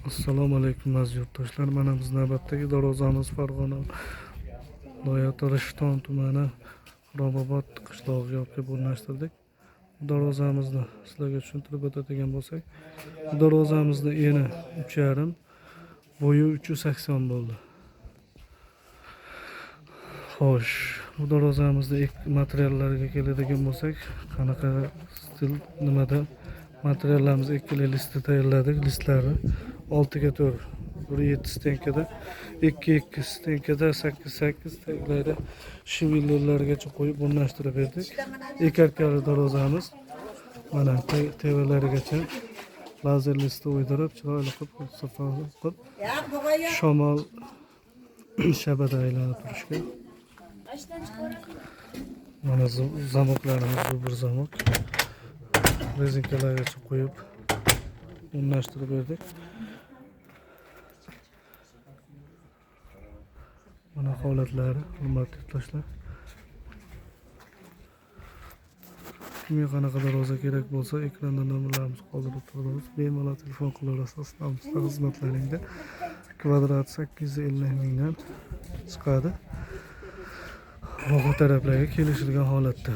Assalomu alaykum aziz yurtdoshlar. Mana biz navbatdagi darvozamiz Farg'ona viloyati Rishton tumani Xirobobod qishlog'iga olib o'rnashtirdik. Darvozamizni sizlarga tushuntirib o'tadigan bo'lsak, darvozamizni eni 3,5, bo'yi 380 bo'ldi. Xo'sh, bu darvozamizda materiallarga keladigan bo'lsak, qanaqa stil nimada materiallarimiz ikkili listda tayyorladik. Listlarni 6x4 1.7 stenkada, 2.2 stenkada 8x8 stenklarda shivillargacha qo'yib o'rnashtirib berdik. Ekarkali darvozamiz mana tevalarigacha lazer listda o'ydirib, chiroyli qilib shamol shabada aylanib turishga. Mana zamoklarimiz bu bir zamok. Rezinkalargacha qo'yib o'rnashtirib berdik. Mana holatlari, hurmatli yurtdoshlar. Kimga qanaqa darvoza kerak bo'lsa, ekranda nomerlarimizni qoldirib turamiz. Bemalol telefon qilaverasiz. Namizda xizmatlaringda kvadrat 850 mingdan chiqadi. Voqea taraflarga kelishilgan holatda.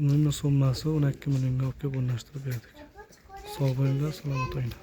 Umumiy summasi 12 millionga olib o'rnashtirib berdik. Sog' bo'linglar, salomat bo'linglar.